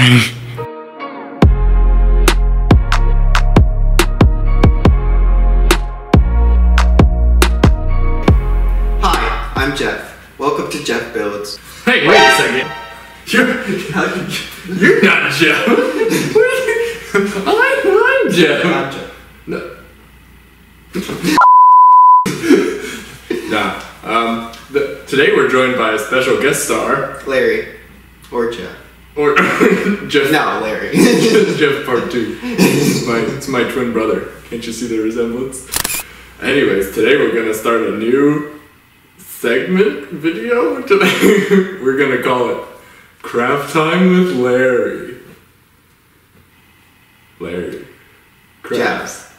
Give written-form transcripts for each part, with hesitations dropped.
Boomerang. Hi, I'm Jeff. Welcome to Jeff Builds. Hey, wait a second. You're not Jeff. I'm Jeff. I'm Jeff. No. Nah. Today we're joined by a special guest star. Larry. Or Jeff. Or Jeff. No, Larry. Jeff Part 2. It's my twin brother. Can't you see the resemblance? Anyways, today we're gonna start a new segment video. Today we're gonna call it Craft Time with Larry. Larry. Jeffs.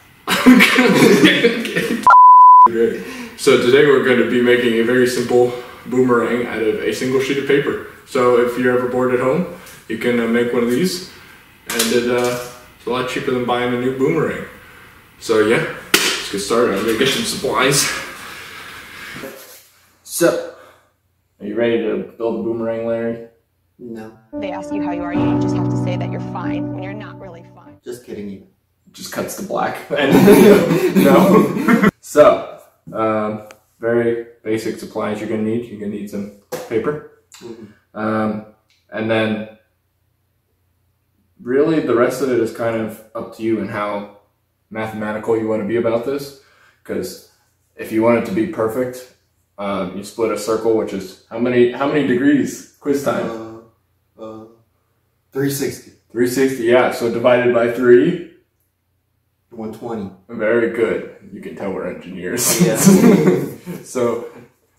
Great. So today we're going to be making a very simple boomerang out of a single sheet of paper. So if you're ever bored at home, you can make one of these, and it's a lot cheaper than buying a new boomerang. So yeah, let's get started. I'm gonna get some supplies. So, are you ready to build a boomerang, Larry? No. They ask you how you are, you just have to say that you're fine when you're not really fine. Just kidding you. Just cuts to black. No. So, very basic supplies you're gonna need. You're gonna need some paper. Mm-hmm. And then really the rest of it is kind of up to you and how mathematical you want to be about this. Because if you want it to be perfect, you split a circle, which is how many degrees? Quiz time. 360. 360, yeah. So divided by 3. 120. Very good. You can tell we're engineers. Yeah. So,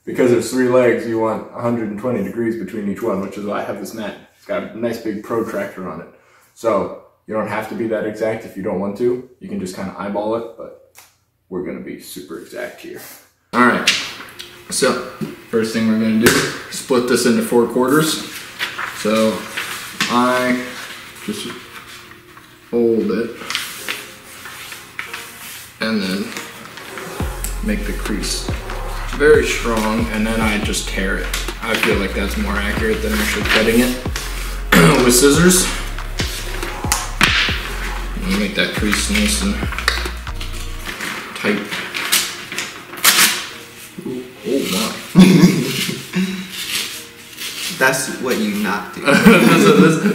because there's 3 legs, you want 120 degrees between each one, which is why I have this mat. It's got a nice big protractor on it. So, you don't have to be that exact if you don't want to. You can just kind of eyeball it, but we're going to be super exact here. Alright, so, first thing we're going to do, split this into 4 quarters. So, I just fold it and then make the crease very strong, and then I just tear it. I feel like that's more accurate than actually cutting it with scissors. And make that crease nice and tight. Ooh, oh my. That's what you not do.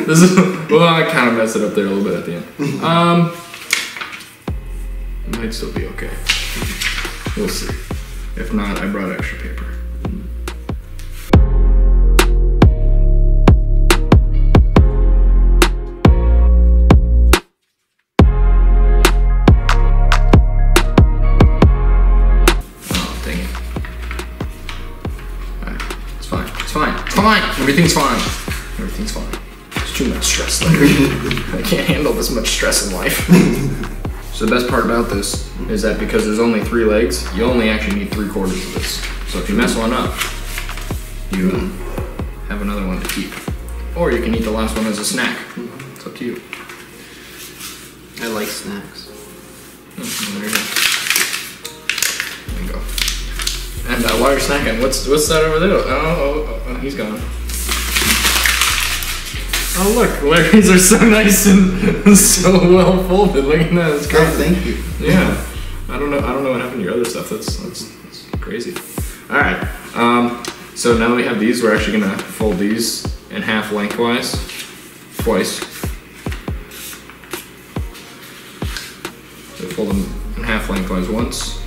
this is, well, I kind of messed it up there a little bit at the end. It might still be okay. We'll see. If not, I brought extra paper. Oh, dang it. Alright, it's fine. It's fine. It's fine! Everything's fine. Everything's fine. It's too much stress, Larry. I can't handle this much stress in life. So the best part about this is that because there's only 3 legs, you only actually need 3/4 of this. So if you mess one up, you have another one to keep. Or you can eat the last one as a snack. It's up to you. I like snacks. There you go. And while you're snacking, what's that over there? Oh, he's gone. Oh look, Larry's are so nice and so well folded. Look at that, it's crazy. Oh, thank you. Yeah, I don't know what happened to your other stuff. That's crazy. All right, so now that we have these, we're actually gonna fold these in half lengthwise, twice. So fold them in half lengthwise once,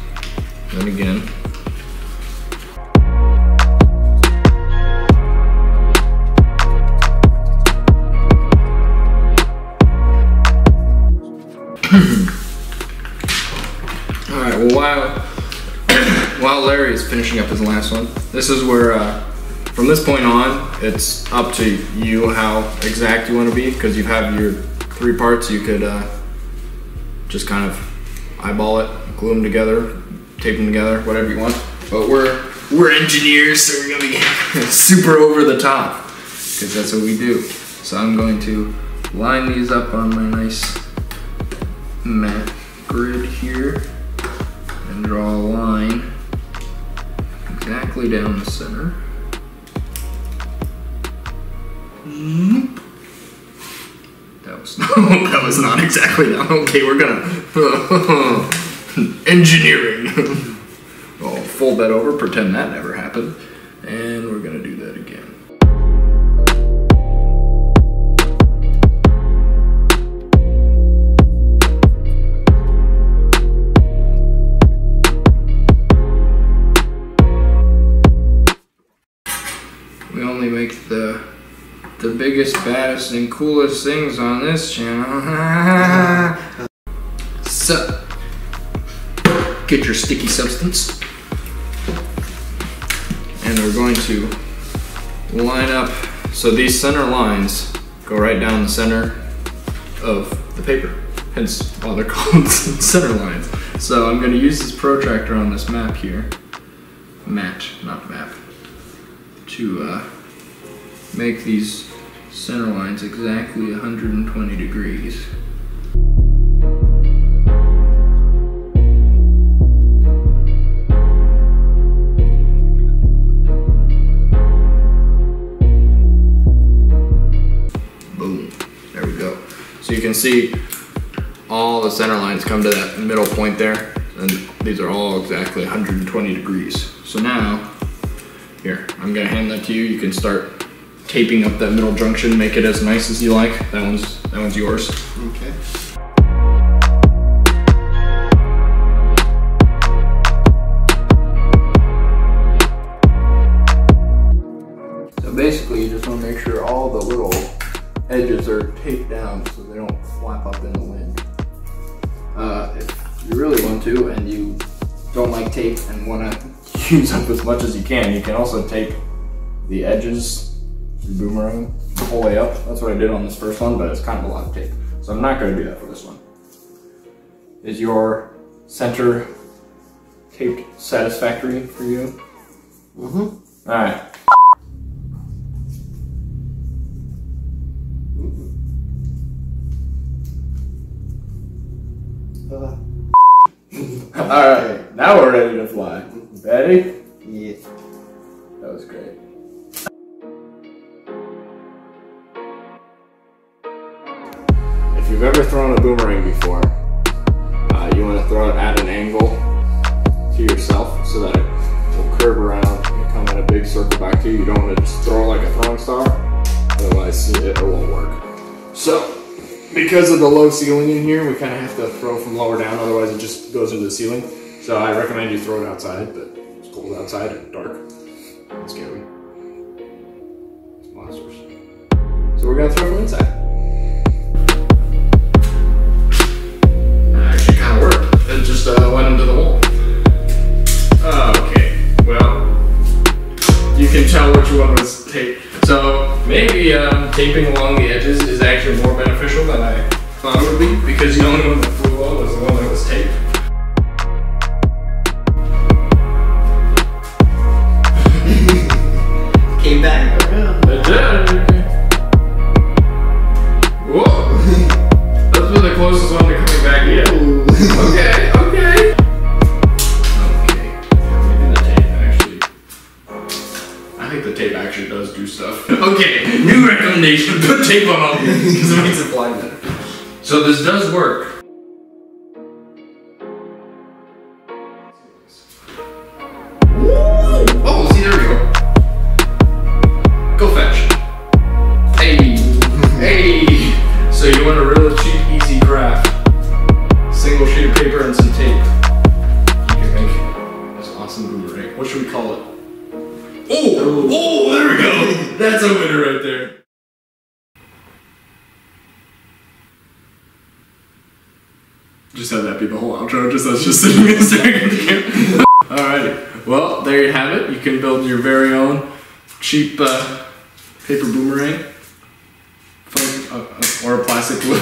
then again. Alright, well, while Larry is finishing up his last one, this is where, from this point on, it's up to you how exact you want to be, because you have your 3 parts. You could just kind of eyeball it, glue them together, tape them together, whatever you want. But we're engineers, so we're going to be super over the top, because that's what we do. So I'm going to line these up on my nice mat grid here and draw a line exactly down the center. was that was not exactly that. Okay, we're gonna engineering. I'll fold that over, pretend that never happened, and we're gonna do that again. We only make the biggest, baddest, and coolest things on this channel. So, get your sticky substance. And we're going to line up, so these center lines go right down the center of the paper. Hence why they're called center lines. So I'm going to use this protractor on this map here. Not map. To make these center lines exactly 120 degrees. Boom, there we go. So you can see all the center lines come to that middle point there, and these are all exactly 120 degrees. So now, here, I'm gonna hand that to you. You can start taping up that middle junction, make it as nice as you like. That one's yours. Okay. So basically, you just want to make sure all the little edges are taped down so they don't flap up in the wind. If you really want to, and you don't like tape and want to use up as much as you can also tape the edges, your boomerang, the whole way up. That's what I did on this first one, but it's kind of a lot of tape. So I'm not going to do that for this one. Is your center taped satisfactory for you? Mm-hmm. Alright. Alright, now we're ready to fly. Ready? Yeah. That was great. If you've ever thrown a boomerang before, you want to throw it at an angle to yourself so that it will curve around and come in a big circle back to you. You don't want to just throw it like a throwing star, otherwise it won't work. So, because of the low ceiling in here, we kind of have to throw from lower down, otherwise it just goes into the ceiling. So I recommend you throw it outside, but it's cold outside and dark and scary. It's monsters. So we're going to throw from inside. That actually kind of worked. It just went into the wall. Okay, well, you can tell which one was taped. So maybe taping along the edges is actually more beneficial than I thought it would be, because the only one that flew well was the one that was taped. Came back around. It did. Whoa! That's been the closest one to coming back yet. Okay. Okay. Yeah, maybe the tape actually. I think the tape actually does do stuff. Okay, new recommendation: put tape on all these because it makes it fly better. So this does work. Oh, see, there we go. Go fetch. Hey, hey. So you want a real cheap, easy craft? Single sheet of paper and some tape. You can make this awesome boomerang. What should we call it? Oh, oh, there we go. That's a winner right there. Just have that be the whole outro. Just us just sitting there staring at the camera. Alrighty. Well, there you have it. You can build your very own cheap paper boomerang, or a plastic one.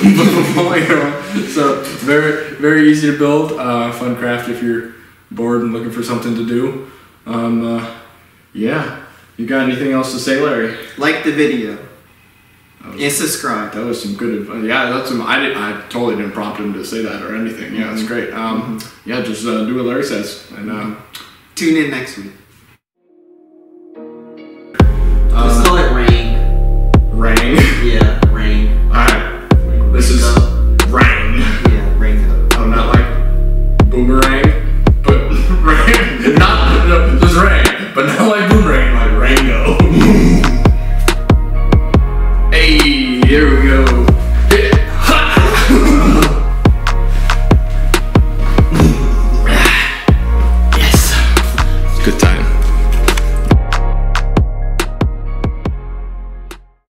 So very, very easy to build. Fun craft if you're bored and looking for something to do. Yeah. You got anything else to say, Larry? Like the video. And subscribe. That was some good advice. Yeah, that's some. I totally didn't prompt him to say that or anything. Yeah, that's great. Yeah, just do what Larry says, and tune in next week.